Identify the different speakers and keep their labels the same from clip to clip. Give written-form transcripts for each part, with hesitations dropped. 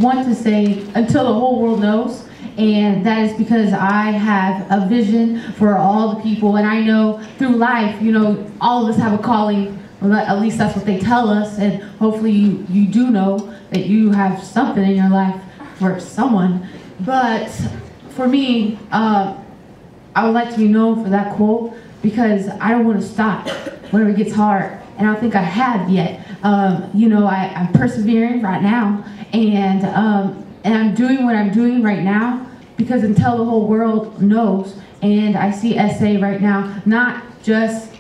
Speaker 1: want to say until the whole world knows, and that is because I have a vision for all the people, and I know through life, you know, all of us have a calling. Well, at least that's what they tell us, and hopefully you do know that you have something in your life for someone. But for me, I would like to be known for that quote, because I don't want to stop whenever it gets hard, and I don't think I have yet. You know, I'm persevering right now, and I'm doing what I'm doing right now because until the whole world knows. And I see SA right now, not just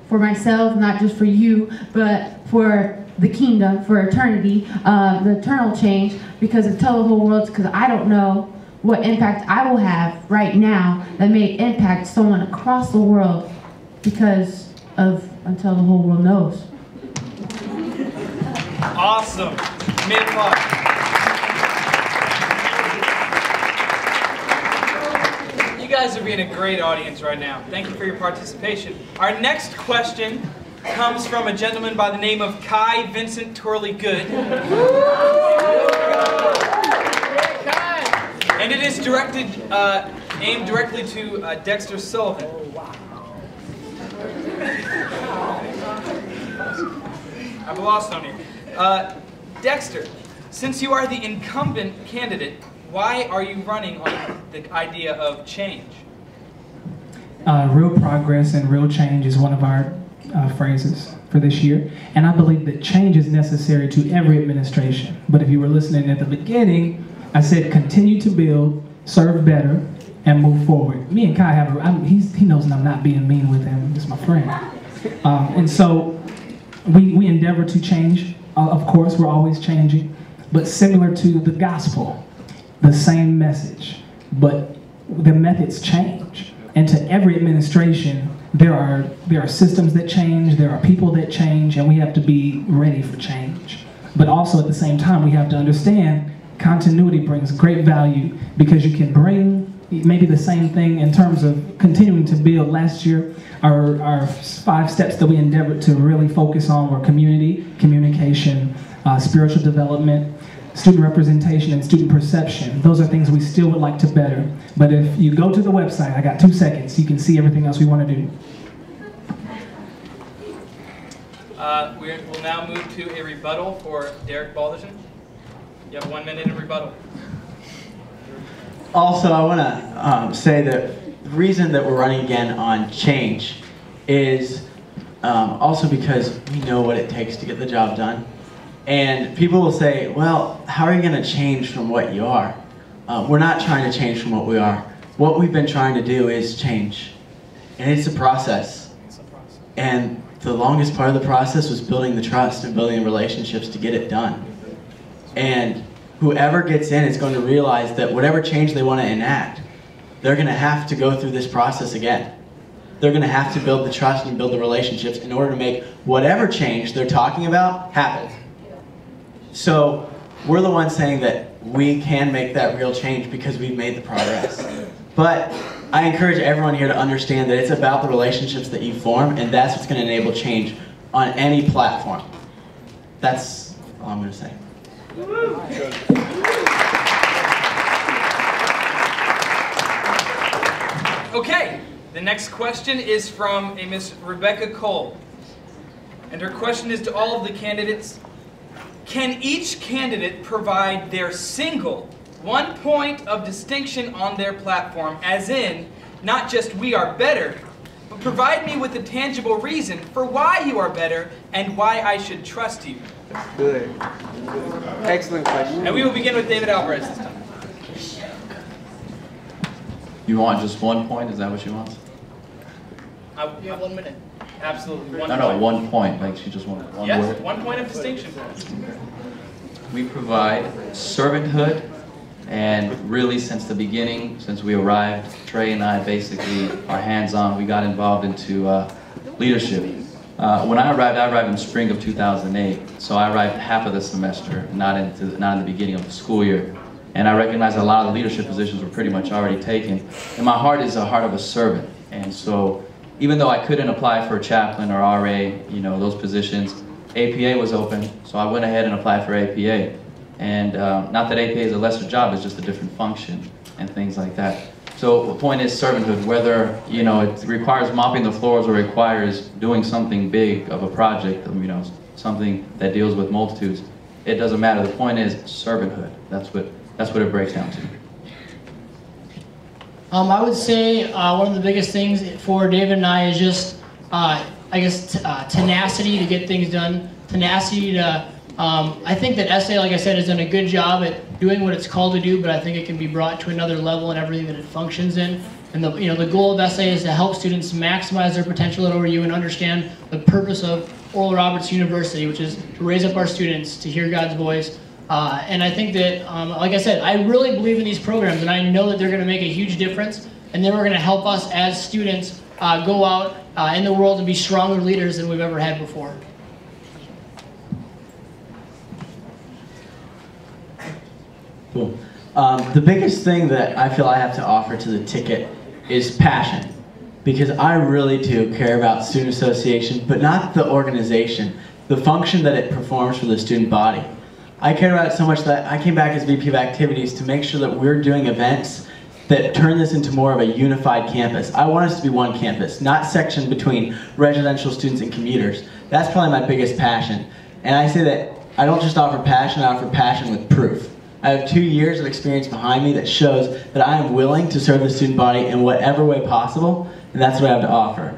Speaker 1: for myself, not just for you, but for the kingdom, for eternity, the eternal change, because until the whole world, because I don't know what impact I will have right now that may impact someone across the world because of until the whole world knows.
Speaker 2: Awesome. Mid-part. You guys are being a great audience right now. Thank you for your participation. Our next question comes from a gentleman by the name of Kai Vincent Torley Good. And it is directed, aimed directly to Dexter Sullivan. I've lost on you. Dexter, since you are the incumbent candidate, why are you running on the idea of change?
Speaker 3: Real progress and real change is one of our phrases for this year. And I believe that change is necessary to every administration. But if you were listening at the beginning, I said continue to build, serve better, and move forward. Me and Kai have he knows I'm not being mean with him. He's my friend. And so we endeavor to change. Of course, we're always changing. But similar to the gospel, the same message, but the methods change. And to every administration, there are systems that change, there are people that change, and we have to be ready for change. But also at the same time, we have to understand continuity brings great value, because you can bring maybe the same thing in terms of continuing to build. Last year, our 5 steps that we endeavored to really focus on were community, communication, spiritual development, student representation, and student perception. Those are things we still would like to better. But if you go to the website, I got 2 seconds, you can see everything else we want to do.
Speaker 2: We'll now move to a rebuttal for Derek Balderson. You have 1 minute of rebuttal.
Speaker 4: Also, I want to say that the reason that we're running again on change is also because we know what it takes to get the job done. And people will say, well, how are you going to change from what you are? We're not trying to change from what we are. What we've been trying to do is change. And it's a process. And the longest part of the process was building the trust and building relationships to get it done. And whoever gets in is going to realize that whatever change they want to enact, they're going to have to go through this process again. They're going to have to build the trust and build the relationships in order to make whatever change they're talking about happen. So we're the ones saying that we can make that real change because we've made the progress. But I encourage everyone here to understand that it's about the relationships that you form, and that's what's going to enable change on any platform. That's all I'm going to say.
Speaker 2: Okay, the next question is from a Miss Rebecca Cole. And her question is to all of the candidates. Can each candidate provide their single 1 point of distinction on their platform, as in, not just we are better, but provide me with a tangible reason for why you are better and why I should trust you?
Speaker 5: Good. Excellent question.
Speaker 2: And we will begin with David Alvarez this time.
Speaker 6: You want just 1 point? Is that what she wants?
Speaker 2: You have 1 minute. Absolutely.
Speaker 6: No, 1 point. Like she just wanted one
Speaker 2: yes,
Speaker 6: word.
Speaker 2: 1 point of distinction.
Speaker 6: We provide servanthood, and really since the beginning, since we arrived, Trey and I basically are hands-on. We got involved into leadership. When I arrived in spring of 2008, so I arrived half of the semester, not in the beginning of the school year. And I recognized that a lot of the leadership positions were pretty much already taken. And my heart is a heart of a servant. And so even though I couldn't apply for chaplain or RA, you know, those positions, APA was open, so I went ahead and applied for APA. And not that AP is a lesser job, it's just a different function and things like that. So the point is servanthood, whether it requires mopping the floors or requires doing something big of a project, something that deals with multitudes, it doesn't matter. The point is servanthood. That's what it breaks down to.
Speaker 7: I would say one of the biggest things for David and I is just, tenacity to get things done. Tenacity to, I think that SA, like I said, has done a good job at doing what it's called to do, but I think it can be brought to another level in everything that it functions in. And the goal of SA is to help students maximize their potential at ORU and understand the purpose of Oral Roberts University, which is to raise up our students to hear God's voice. And I think that, like I said, I really believe in these programs, and I know that they're going to make a huge difference, and they are going to help us as students go out in the world and be stronger leaders than we've ever had before.
Speaker 4: Cool. The biggest thing that I feel I have to offer to the ticket is passion, because I really do care about student association, but not the organization, the function that it performs for the student body. I care about it so much that I came back as VP of Activities to make sure that we're doing events that turn this into more of a unified campus. I want us to be one campus, not sectioned between residential students and commuters. That's probably my biggest passion. And I say that I don't just offer passion, I offer passion with proof. I have 2 years of experience behind me that shows that I am willing to serve the student body in whatever way possible, and that's what I have to offer.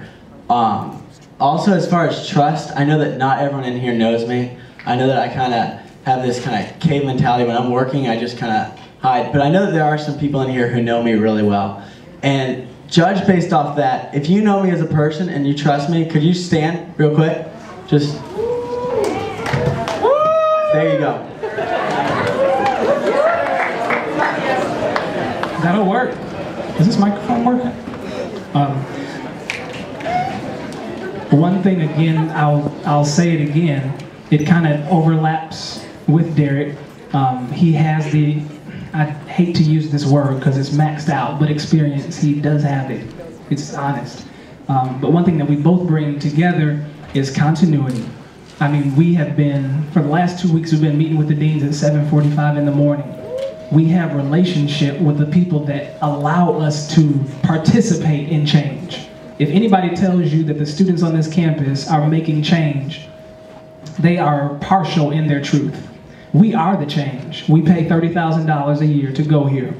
Speaker 4: Also, as far as trust, I know that not everyone in here knows me. I know that I kind of have this kind of cave mentality. When I'm working, I just kind of hide. But I know that there are some people in here who know me really well. And judge based off that. If you know me as a person and you trust me, could you stand real quick? Just, there you go.
Speaker 3: That'll work. Is this microphone working? One thing again, I'll say it again, it kind of overlaps with Derek. He has the, I hate to use this word because it's maxed out, but experience, he does have it. It's honest. But one thing that we both bring together is continuity. I mean, we have been, for the last 2 weeks, we've been meeting with the deans at 7:45 in the morning. We have relationship with the people that allow us to participate in change. If anybody tells you that the students on this campus are making change, they are partial in their truth. We are the change. We pay $30,000 a year to go here.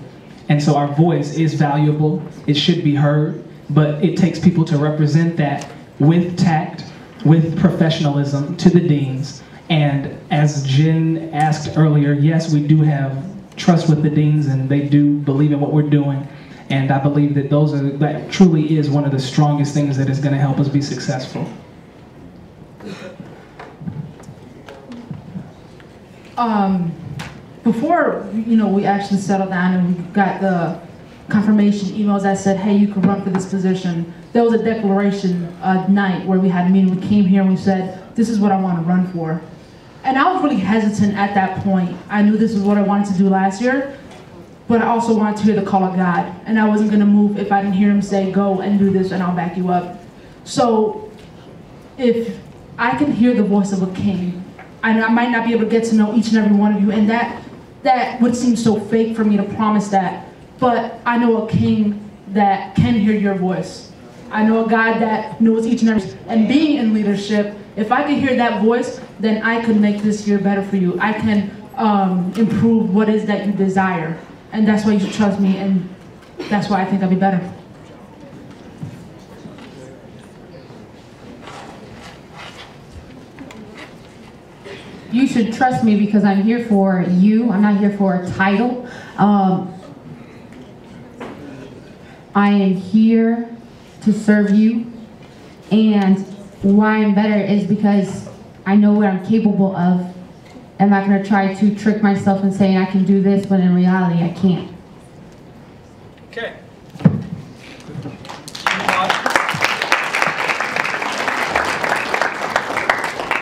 Speaker 3: And so our voice is valuable, it should be heard, but it takes people to represent that with tact, with professionalism to the deans. And as Jen asked earlier, yes, we do have trust with the deans and they do believe in what we're doing. And I believe that that truly is one of the strongest things that is going to help us be successful.
Speaker 1: Before we actually settled down and we got the confirmation emails that said, hey, you can run for this position, there was a declaration night where we had a meeting. We came here and we said, this is what I want to run for. And I was really hesitant at that point. I knew this is what I wanted to do last year, but I also wanted to hear the call of God. And I wasn't going to move if I didn't hear him say, go and do this and I'll back you up. So if I can hear the voice of a king, I might not be able to get to know each and every one of you, and that would seem so fake for me to promise that, but I know a king that can hear your voice. I know a God that knows each and every, and being in leadership, if I could hear that voice, then I could make this year better for you. I can improve what is that you desire, and that's why you should trust me, and that's why I think I'll be better. You should trust me because I'm here for you. I'm not here for a title. I am here to serve you. And why I'm better is because I know what I'm capable of. I'm not going to try to trick myself and saying I can do this, when in reality I can't.
Speaker 2: Okay.